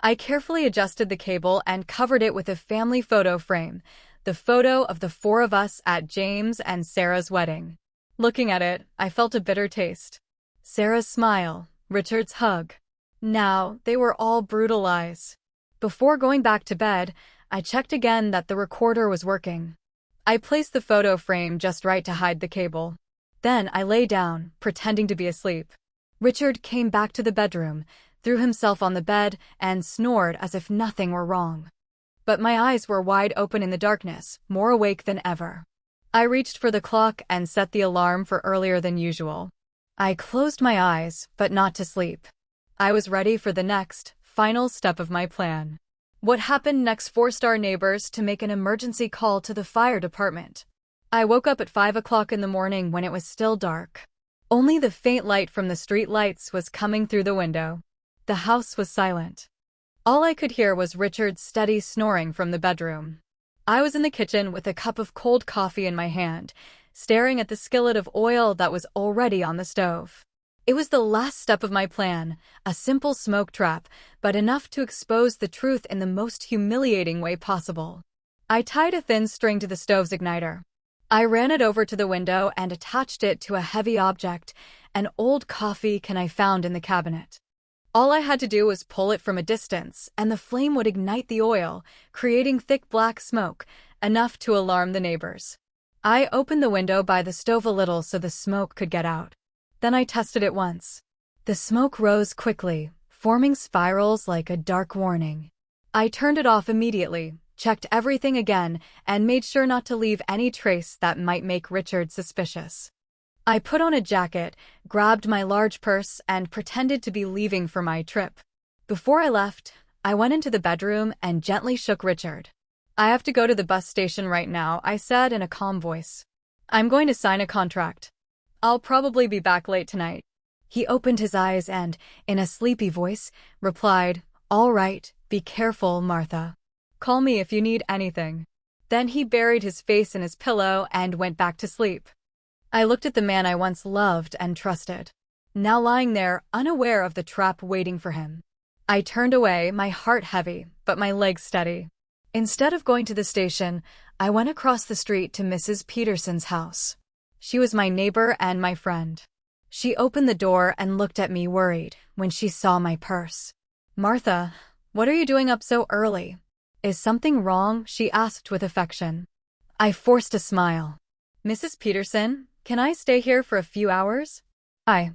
I carefully adjusted the cable and covered it with a family photo frame, the photo of the four of us at James and Sarah's wedding. Looking at it, I felt a bitter taste. Sarah's smile, Richard's hug. Now, they were all brutal lies. Before going back to bed, I checked again that the recorder was working. I placed the photo frame just right to hide the cable. Then I lay down, pretending to be asleep. Richard came back to the bedroom, threw himself on the bed, and snored as if nothing were wrong. But my eyes were wide open in the darkness, more awake than ever. I reached for the clock and set the alarm for earlier than usual. I closed my eyes, but not to sleep. I was ready for the next, final step of my plan. What happened next forced our neighbors to make an emergency call to the fire department. I woke up at 5 o'clock in the morning when it was still dark. Only the faint light from the street lights was coming through the window. The house was silent. All I could hear was Richard's steady snoring from the bedroom. I was in the kitchen with a cup of cold coffee in my hand, staring at the skillet of oil that was already on the stove. It was the last step of my plan, a simple smoke trap, but enough to expose the truth in the most humiliating way possible. I tied a thin string to the stove's igniter. I ran it over to the window and attached it to a heavy object, an old coffee can I found in the cabinet. All I had to do was pull it from a distance, and the flame would ignite the oil, creating thick black smoke, enough to alarm the neighbors. I opened the window by the stove a little so the smoke could get out. Then I tested it once. The smoke rose quickly, forming spirals like a dark warning. I turned it off immediately, checked everything again, and made sure not to leave any trace that might make Richard suspicious. I put on a jacket, grabbed my large purse, and pretended to be leaving for my trip. Before I left, I went into the bedroom and gently shook Richard. I have to go to the bus station right now, I said in a calm voice. I'm going to sign a contract. I'll probably be back late tonight. He opened his eyes and, in a sleepy voice, replied, All right, be careful, Martha. Call me if you need anything." Then he buried his face in his pillow and went back to sleep. I looked at the man I once loved and trusted, now lying there unaware of the trap waiting for him. I turned away, my heart heavy, but my legs steady. Instead of going to the station, I went across the street to Mrs. Peterson's house. She was my neighbor and my friend. She opened the door and looked at me worried when she saw my purse. "Martha, what are you doing up so early? Is something wrong?" she asked with affection. I forced a smile. "Mrs. Peterson, can I stay here for a few hours? I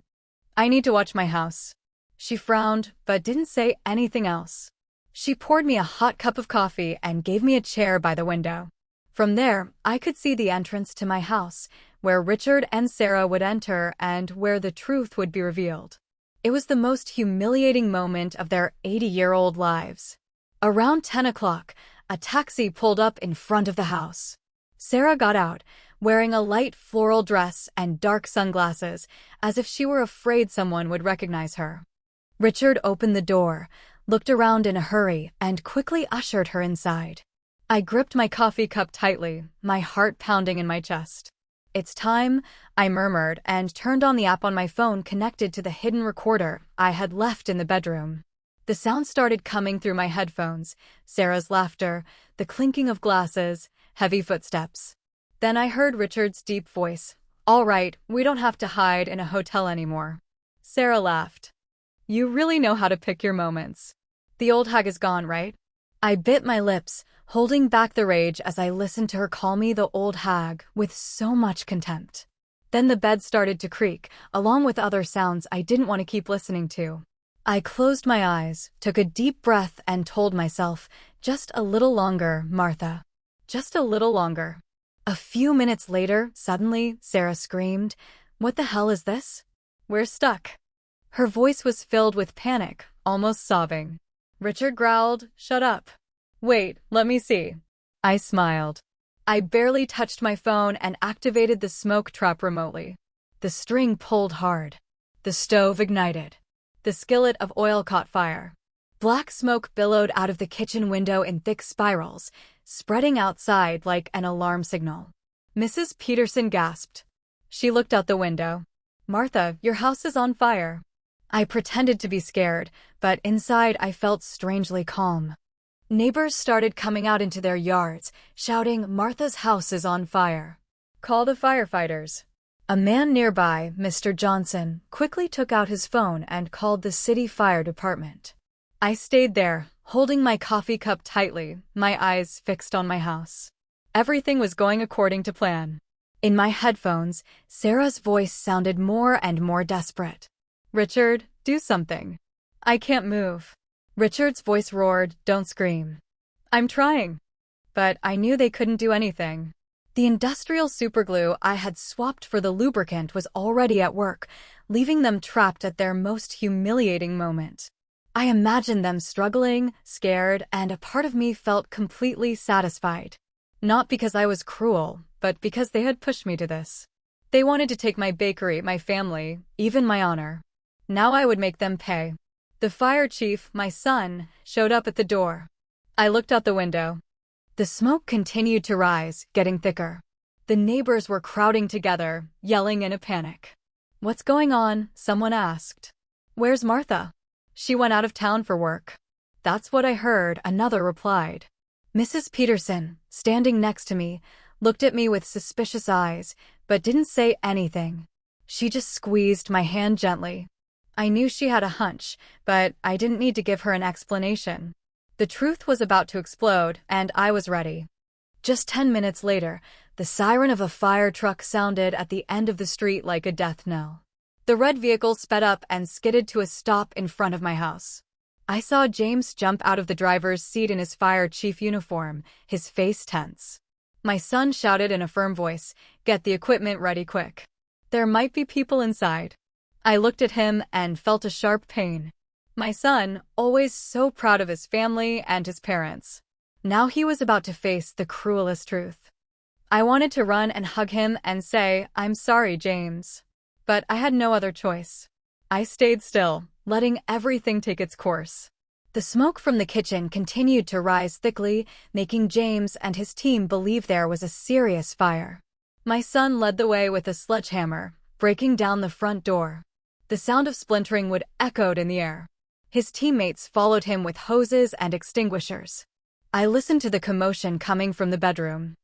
need to watch my house." She frowned, but didn't say anything else. She poured me a hot cup of coffee and gave me a chair by the window. From there, I could see the entrance to my house, where Richard and Sarah would enter and where the truth would be revealed. It was the most humiliating moment of their 80-year-old lives. Around 10 o'clock, a taxi pulled up in front of the house. Sarah got out, wearing a light floral dress and dark sunglasses, as if she were afraid someone would recognize her. Richard opened the door, looked around in a hurry, and quickly ushered her inside. I gripped my coffee cup tightly, my heart pounding in my chest. "It's time," I murmured, and turned on the app on my phone connected to the hidden recorder I had left in the bedroom. The sound started coming through my headphones: Sarah's laughter, the clinking of glasses, heavy footsteps. Then I heard Richard's deep voice. "All right, we don't have to hide in a hotel anymore." Sarah laughed. "You really know how to pick your moments. The old hag is gone, right?" I bit my lips, holding back the rage as I listened to her call me the old hag with so much contempt. Then the bed started to creak, along with other sounds I didn't want to keep listening to. I closed my eyes, took a deep breath, and told myself, "Just a little longer, Martha. Just a little longer." A few minutes later, suddenly, Sarah screamed, "What the hell is this? We're stuck." Her voice was filled with panic, almost sobbing. Richard growled, "Shut up. Wait, let me see." I smiled. I barely touched my phone and activated the smoke trap remotely. The string pulled hard. The stove ignited. The skillet of oil caught fire. Black smoke billowed out of the kitchen window in thick spirals, spreading outside like an alarm signal. Mrs. Peterson gasped. She looked out the window. "Martha, your house is on fire." I pretended to be scared, but inside I felt strangely calm. Neighbors started coming out into their yards, shouting, "Martha's house is on fire. Call the firefighters." A man nearby, Mr. Johnson, quickly took out his phone and called the city fire department. I stayed there, holding my coffee cup tightly, my eyes fixed on my house. Everything was going according to plan. In my headphones, Sarah's voice sounded more and more desperate. "Richard, do something. I can't move." Richard's voice roared, "Don't scream." "I'm trying." But I knew they couldn't do anything. The industrial superglue I had swapped for the lubricant was already at work, leaving them trapped at their most humiliating moment. I imagined them struggling, scared, and a part of me felt completely satisfied. Not because I was cruel, but because they had pushed me to this. They wanted to take my bakery, my family, even my honor. Now I would make them pay. The fire chief, my son, showed up at the door. I looked out the window. The smoke continued to rise, getting thicker. The neighbors were crowding together, yelling in a panic. "What's going on?" someone asked. "Where's Martha?" "She went out of town for work." "That's what I heard," another replied. Mrs. Peterson, standing next to me, looked at me with suspicious eyes, but didn't say anything. She just squeezed my hand gently. I knew she had a hunch, but I didn't need to give her an explanation. The truth was about to explode, and I was ready. Just 10 minutes later, the siren of a fire truck sounded at the end of the street like a death knell. The red vehicle sped up and skidded to a stop in front of my house. I saw James jump out of the driver's seat in his fire chief uniform, his face tense. My son shouted in a firm voice, "Get the equipment ready quick. There might be people inside." I looked at him and felt a sharp pain. My son, always so proud of his family and his parents. Now he was about to face the cruelest truth. I wanted to run and hug him and say, "I'm sorry, James." But I had no other choice. I stayed still, letting everything take its course. The smoke from the kitchen continued to rise thickly, making James and his team believe there was a serious fire. My son led the way with a sledgehammer, breaking down the front door. The sound of splintering wood echoed in the air. His teammates followed him with hoses and extinguishers. I listened to the commotion coming from the bedroom.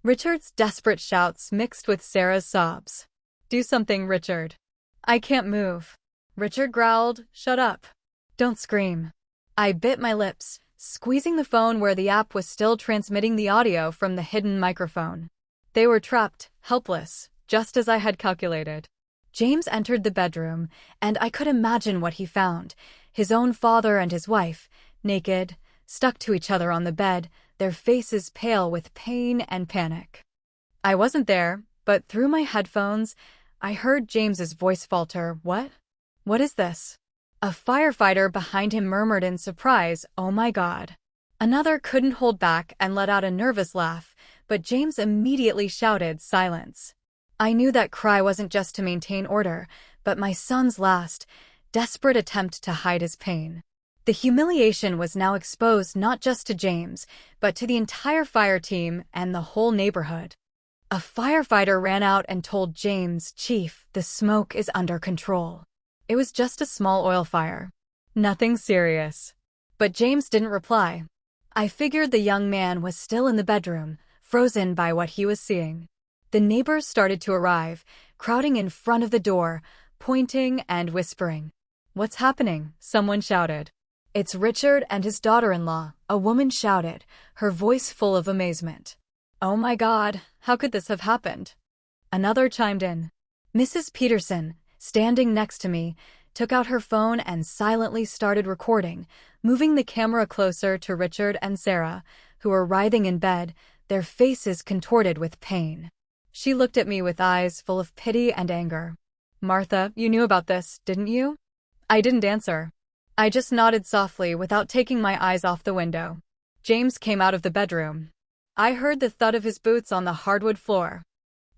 Richard's desperate shouts mixed with Sarah's sobs. "Do something, Richard." "I can't move." Richard growled, "Shut up. Don't scream." I bit my lips, squeezing the phone where the app was still transmitting the audio from the hidden microphone. They were trapped, helpless, just as I had calculated. James entered the bedroom, and I could imagine what he found. His own father and his wife, naked, stuck to each other on the bed, their faces pale with pain and panic. I wasn't there, but through my headphones, I heard James's voice falter. "What? What is this?" A firefighter behind him murmured in surprise, "Oh my God." Another couldn't hold back and let out a nervous laugh, but James immediately shouted, "Silence." I knew that cry wasn't just to maintain order, but my son's last, desperate attempt to hide his pain. The humiliation was now exposed not just to James, but to the entire fire team and the whole neighborhood. A firefighter ran out and told James, "Chief, the smoke is under control." It was just a small oil fire. Nothing serious. But James didn't reply. I figured the young man was still in the bedroom, frozen by what he was seeing. The neighbors started to arrive, crowding in front of the door, pointing and whispering. "What's happening?" someone shouted. "It's Richard and his daughter-in-law," a woman shouted, her voice full of amazement. "Oh my God, how could this have happened?" Another chimed in. Mrs. Peterson, standing next to me, took out her phone and silently started recording, moving the camera closer to Richard and Sarah, who were writhing in bed, their faces contorted with pain. She looked at me with eyes full of pity and anger. "Martha, you knew about this, didn't you?" I didn't answer. I just nodded softly without taking my eyes off the window. James came out of the bedroom. I heard the thud of his boots on the hardwood floor.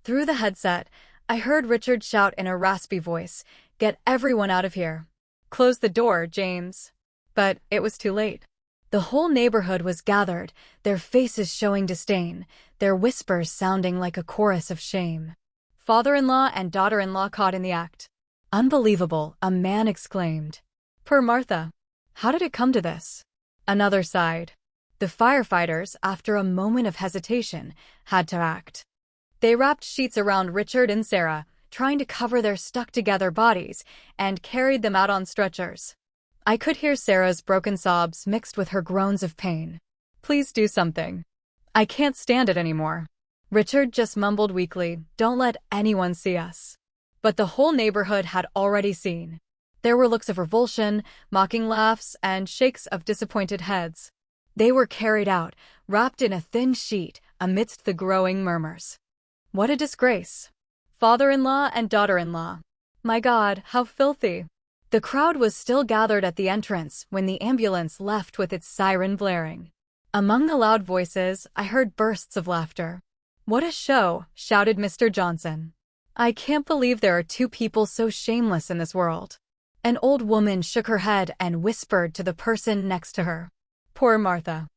Through the headset, I heard Richard shout in a raspy voice, "Get everyone out of here. Close the door, James." But it was too late. The whole neighborhood was gathered, their faces showing disdain, their whispers sounding like a chorus of shame. Father-in-law and daughter-in-law caught in the act. "Unbelievable," a man exclaimed. "Poor Martha. How did it come to this?" Another sighed. The firefighters, after a moment of hesitation, had to act. They wrapped sheets around Richard and Sarah, trying to cover their stuck-together bodies, and carried them out on stretchers. I could hear Sarah's broken sobs mixed with her groans of pain. "Please do something. I can't stand it anymore." Richard just mumbled weakly, "Don't let anyone see us." But the whole neighborhood had already seen. There were looks of revulsion, mocking laughs, and shakes of disappointed heads. They were carried out, wrapped in a thin sheet, amidst the growing murmurs. What a disgrace. Father-in-law and daughter-in-law. My God, how filthy. The crowd was still gathered at the entrance when the ambulance left with its siren blaring. Among the loud voices, I heard bursts of laughter. "What a show," shouted Mr. Johnson. "I can't believe there are two people so shameless in this world." An old woman shook her head and whispered to the person next to her. "Poor Martha."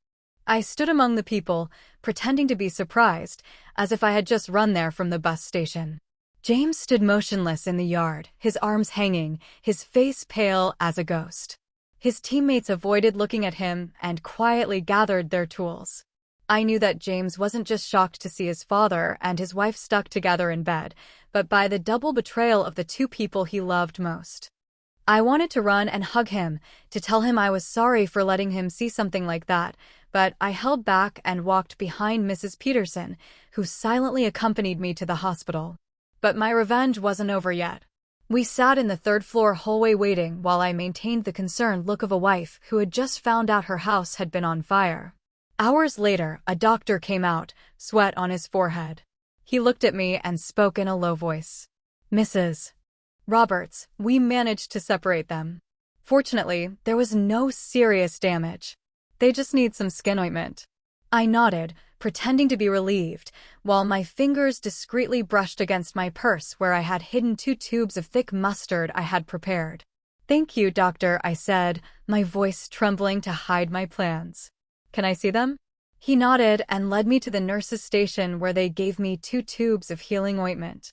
I stood among the people, pretending to be surprised, as if I had just run there from the bus station. James stood motionless in the yard, his arms hanging, his face pale as a ghost. His teammates avoided looking at him and quietly gathered their tools. I knew that James wasn't just shocked to see his father and his wife stuck together in bed, but by the double betrayal of the two people he loved most. I wanted to run and hug him, to tell him I was sorry for letting him see something like that, but I held back and walked behind Mrs. Peterson, who silently accompanied me to the hospital. But my revenge wasn't over yet. We sat in the third-floor hallway waiting while I maintained the concerned look of a wife who had just found out her house had been on fire. Hours later, a doctor came out, sweat on his forehead. He looked at me and spoke in a low voice. "Mrs. Roberts, we managed to separate them. Fortunately, there was no serious damage. They just need some skin ointment." I nodded, pretending to be relieved, while my fingers discreetly brushed against my purse where I had hidden 2 tubes of thick mustard I had prepared. "Thank you, doctor," I said, my voice trembling to hide my plans. "Can I see them?" He nodded and led me to the nurse's station where they gave me 2 tubes of healing ointment.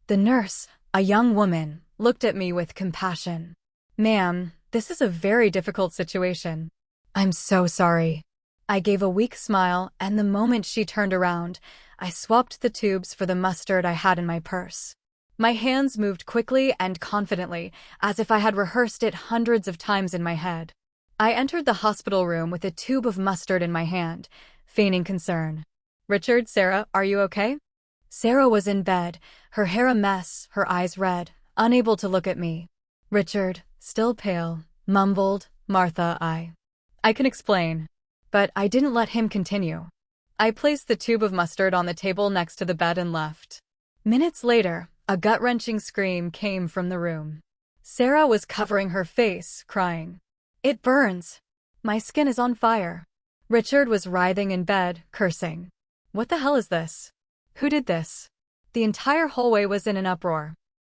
The nurse, a young woman, looked at me with compassion. "Ma'am, this is a very difficult situation." "I'm so sorry." I gave a weak smile, and the moment she turned around, I swapped the tubes for the mustard I had in my purse. My hands moved quickly and confidently, as if I had rehearsed it hundreds of times in my head. I entered the hospital room with a tube of mustard in my hand, feigning concern. "Richard, Sarah, are you okay?" Sarah was in bed, her hair a mess, her eyes red, unable to look at me. Richard, still pale, mumbled, "Martha, I can explain." But I didn't let him continue. I placed the tube of mustard on the table next to the bed and left. Minutes later, a gut-wrenching scream came from the room. Sarah was covering her face, crying. "It burns. My skin is on fire." Richard was writhing in bed, cursing. "What the hell is this? Who did this?" The entire hallway was in an uproar.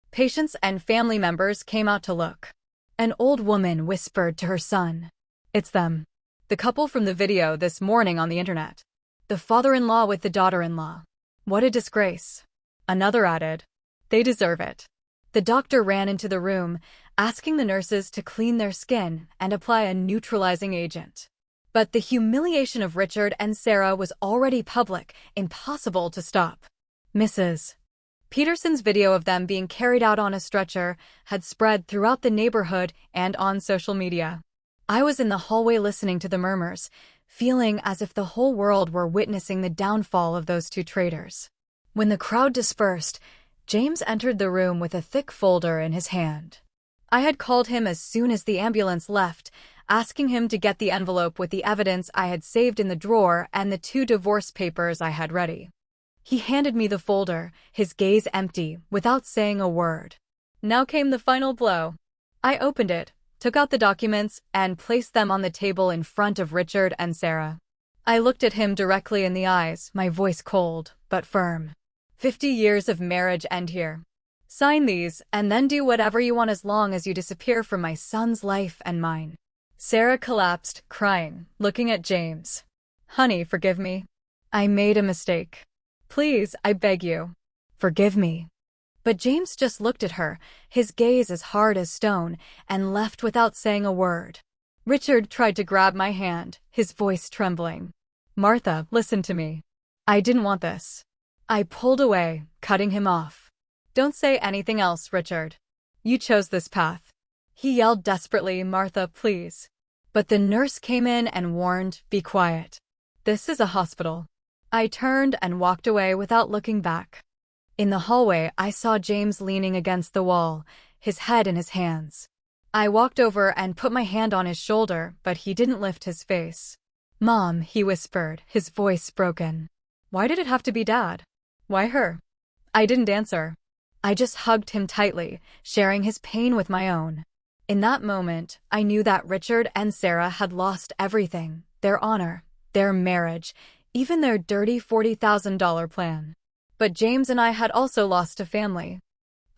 Patients and family members came out to look. An old woman whispered to her son, "It's them. The couple from the video this morning on the internet. The father-in-law with the daughter-in-law. What a disgrace." Another added, "They deserve it." The doctor ran into the room, asking the nurses to clean their skin and apply a neutralizing agent. But the humiliation of Richard and Sarah was already public, impossible to stop. Mrs. Peterson's video of them being carried out on a stretcher had spread throughout the neighborhood and on social media. I was in the hallway listening to the murmurs, feeling as if the whole world were witnessing the downfall of those 2 traitors. When the crowd dispersed, James entered the room with a thick folder in his hand. I had called him as soon as the ambulance left, asking him to get the envelope with the evidence I had saved in the drawer and the 2 divorce papers I had ready. He handed me the folder, his gaze empty, without saying a word. Now came the final blow. I opened it, took out the documents, and placed them on the table in front of Richard and Sarah. I looked at him directly in the eyes, my voice cold, but firm. 50 years of marriage end here. Sign these, and then do whatever you want as long as you disappear from my son's life and mine. Sarah collapsed, crying, looking at James. "Honey, forgive me. I made a mistake. Please, I beg you. Forgive me." But James just looked at her, his gaze as hard as stone, and left without saying a word. Richard tried to grab my hand, his voice trembling. "Martha, listen to me. I didn't want this." I pulled away, cutting him off. "Don't say anything else, Richard. You chose this path." He yelled desperately, "Martha, please." But the nurse came in and warned, "Be quiet. This is a hospital." I turned and walked away without looking back. In the hallway, I saw James leaning against the wall, his head in his hands. I walked over and put my hand on his shoulder, but he didn't lift his face. "Mom," he whispered, his voice broken. "Why did it have to be Dad? Why her?" I didn't answer. I just hugged him tightly, sharing his pain with my own. In that moment, I knew that Richard and Sarah had lost everything, their honor, their marriage, even their dirty $40,000 plan. But James and I had also lost a family.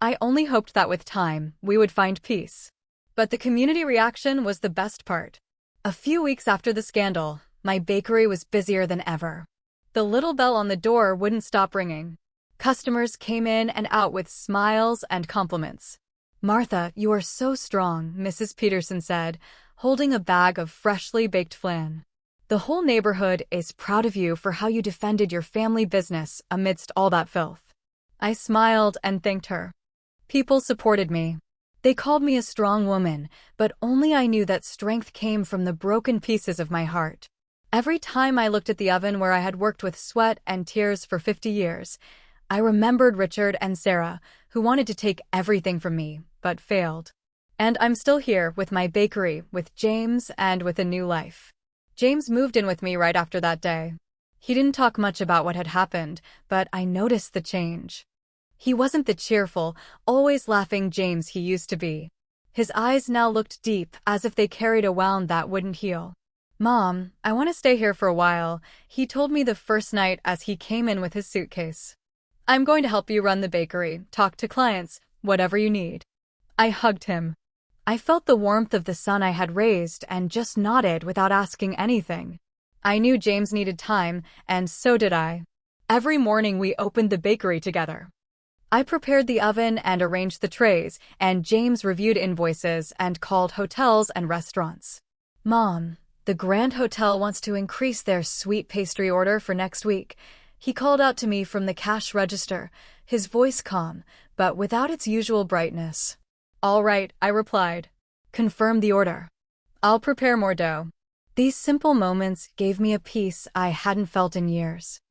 I only hoped that with time, we would find peace. But the community reaction was the best part. A few weeks after the scandal, my bakery was busier than ever. The little bell on the door wouldn't stop ringing. Customers came in and out with smiles and compliments. "Martha, you are so strong," Mrs. Peterson said, holding a bag of freshly baked flan. "The whole neighborhood is proud of you for how you defended your family business amidst all that filth." I smiled and thanked her. People supported me. They called me a strong woman, but only I knew that strength came from the broken pieces of my heart. Every time I looked at the oven where I had worked with sweat and tears for 50 years, I remembered Richard and Sarah, who wanted to take everything from me, but failed. And I'm still here with my bakery, with James, and with a new life. James moved in with me right after that day. He didn't talk much about what had happened, but I noticed the change. He wasn't the cheerful, always laughing James he used to be. His eyes now looked deep, as if they carried a wound that wouldn't heal. "Mom, I want to stay here for a while," he told me the first night as he came in with his suitcase. "I'm going to help you run the bakery, talk to clients, whatever you need." I hugged him. I felt the warmth of the sun I had raised and just nodded without asking anything. I knew James needed time, and so did I. Every morning we opened the bakery together. I prepared the oven and arranged the trays, and James reviewed invoices and called hotels and restaurants. Mom, the Grand Hotel wants to increase their sweet pastry order for next week. He called out to me from the cash register, his voice calm, but without its usual brightness. All right, I replied. Confirm the order. I'll prepare more dough. These simple moments gave me a peace I hadn't felt in years.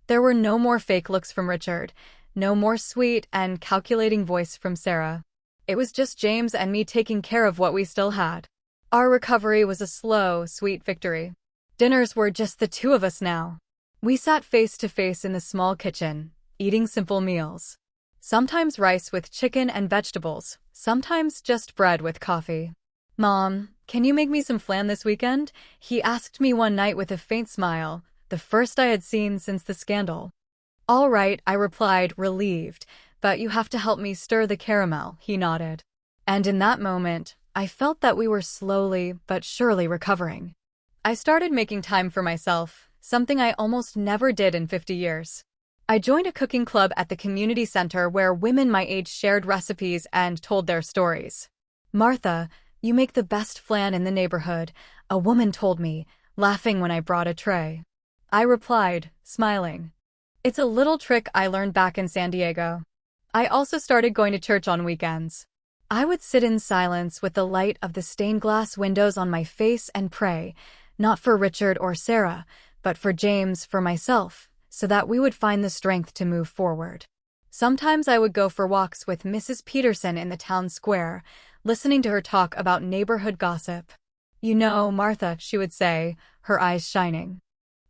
There were no more fake looks from Richard, no more sweet and calculating voice from Sarah. It was just James and me taking care of what we still had. Our recovery was a slow, sweet victory. Dinners were just the two of us now. We sat face to face in the small kitchen, eating simple meals. Sometimes rice with chicken and vegetables, sometimes just bread with coffee. Mom, can you make me some flan this weekend? He asked me one night with a faint smile, the first I had seen since the scandal. All right, I replied, relieved, but you have to help me stir the caramel, he nodded. And in that moment, I felt that we were slowly but surely recovering. I started making time for myself, something I almost never did in 50 years. I joined a cooking club at the community center where women my age shared recipes and told their stories. Martha, you make the best flan in the neighborhood, a woman told me, laughing when I brought a tray. I replied, smiling. It's a little trick I learned back in San Diego. I also started going to church on weekends. I would sit in silence with the light of the stained glass windows on my face and pray, not for Richard or Sarah, but for James, for myself, so that we would find the strength to move forward. Sometimes I would go for walks with Mrs. Peterson in the town square, listening to her talk about neighborhood gossip. You know, Martha, she would say, her eyes shining.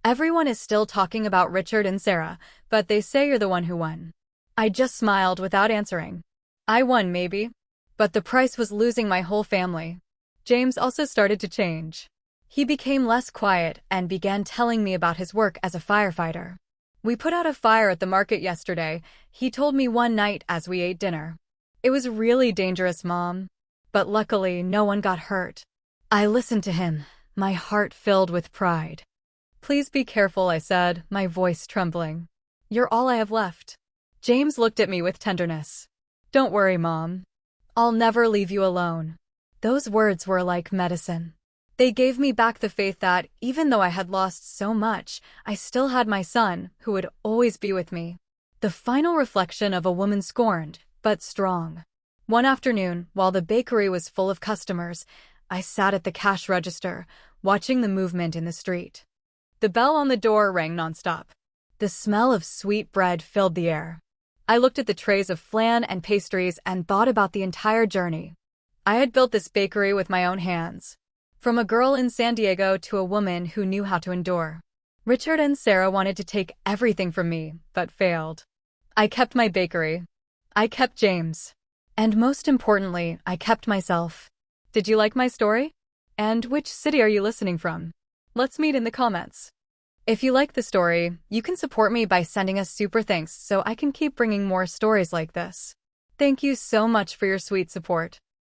Everyone is still talking about Richard and Sarah, but they say you're the one who won. I just smiled without answering. I won, maybe. But the price was losing my whole family. James also started to change. He became less quiet and began telling me about his work as a firefighter. We put out a fire at the market yesterday, he told me one night as we ate dinner. It was really dangerous, Mom. But luckily, no one got hurt. I listened to him, my heart filled with pride. Please be careful, I said, my voice trembling. You're all I have left. James looked at me with tenderness. Don't worry, Mom. I'll never leave you alone. Those words were like medicine. They gave me back the faith that, even though I had lost so much, I still had my son, who would always be with me. The final reflection of a woman scorned, but strong. One afternoon, while the bakery was full of customers, I sat at the cash register, watching the movement in the street. The bell on the door rang nonstop. The smell of sweet bread filled the air. I looked at the trays of flan and pastries and thought about the entire journey. I had built this bakery with my own hands. From a girl in San Diego to a woman who knew how to endure. Richard and Sarah wanted to take everything from me, but failed. I kept my bakery. I kept James. And most importantly, I kept myself. Did you like my story? And which city are you listening from? Let's meet in the comments. If you like the story, you can support me by sending us super thanks so I can keep bringing more stories like this. Thank you so much for your sweet support.